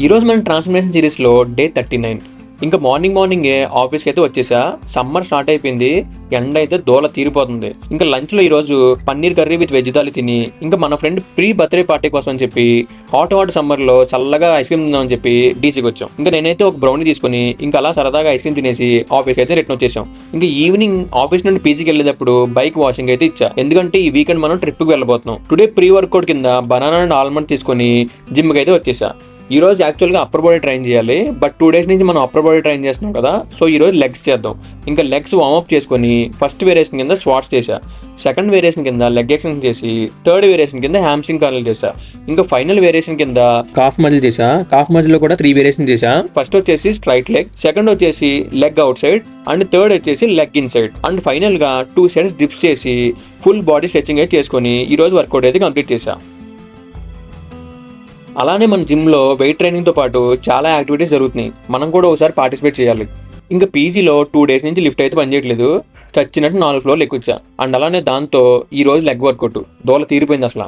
ఈరోజు మన ట్రాన్స్ఫర్మేషన్ సిరీస్లో డే 39. ఇంకా మార్నింగే ఆఫీస్కి అయితే వచ్చేసా. సమ్మర్ స్టార్ట్ అయిపోయింది, ఎండ అయితే దోల తీరిపోతుంది. ఇంకా లంచ్లో ఈరోజు paneer curry with veg thali తిని, ఇంకా మన ఫ్రెండ్ ప్రీ బర్త్డే పార్టీ కోసం అని చెప్పి హాట్ సమ్మర్లో చల్లగా ఐస్ క్రీమ్ తిందామని చెప్పి డీసీకి వచ్చాం. ఇంకా నేనైతే ఒక బ్రౌనీ తీసుకుని ఇంకా అలా సరదాగా ఐస్ క్రీమ్ తినేసి ఆఫీస్కి అయితే రిటర్న్ వచ్చేసాం. ఇంకా ఈవినింగ్ ఆఫీస్ నుండి పీజీకి వెళ్ళేటప్పుడు బైక్ వాషింగ్ అయితే ఇచ్చా, ఎందుకంటే ఈ వీకెండ్ మనం ట్రిప్కి వెళ్ళబోతున్నాం. టుడే ప్రీ వర్కౌట్ కింద బనానా అండ్ ఆల్మండ్ తీసుకొని జిమ్కి అయితే వచ్చేసా. ఈ రోజు యాక్చువల్గా అప్పర్ బాడీ ట్రైన్ చేయాలి, బట్ 2 days నుంచి మనం అప్పర్ బాడీ ట్రైన్ చేస్తున్నాం కదా, సో ఈ రోజు లెగ్స్ చేద్దాం. ఇంకా లెగ్స్ వార్మప్ చేసుకొని ఫస్ట్ వేరియేషన్ కింద స్క్వాట్స్ చేశా, సెకండ్ వేరియేషన్ కింద లెగ్ ఎక్సర్సైజ్ చేసి, థర్డ్ వేరియేషన్ కింద హ్యామ్స్ట్రింగ్ కర్ల్ చేశా, ఇంకా ఫైనల్ వేరియేషన్ కింద కాఫ్ మజిల్ చేశా. కాఫ్ మజిల్ కూడా 3 వేరియేషన్ చేశా. ఫస్ట్ వచ్చేసి స్ట్రైట్ లెగ్, సెకండ్ వచ్చేసి leg outside, and third వచ్చేసి leg inside, and final గా 2 sets డిప్స్ చేసి ఫుల్ బాడీ స్ట్రెచింగ్ అయితే చేసుకొని ఈ రోజు వర్కౌట్ అయితే కంప్లీట్ చేశా. అలానే మన జిమ్లో వెయిట్ ట్రైనింగ్తో పాటు చాలా యాక్టివిటీస్ జరుగుతున్నాయి, మనం కూడా ఒకసారి పార్టిసిపేట్ చేయాలి. ఇంకా పీజీలో 2 days నుంచి లిఫ్ట్ అయితే పనిచేయట్లేదు, చచ్చినట్టు 4 floors ఎక్కువచ్చా. అండ్ అలానే దాంతో ఈ రోజు లెగ్ వర్కౌట్ దోల తీరిపోయింది అసలు.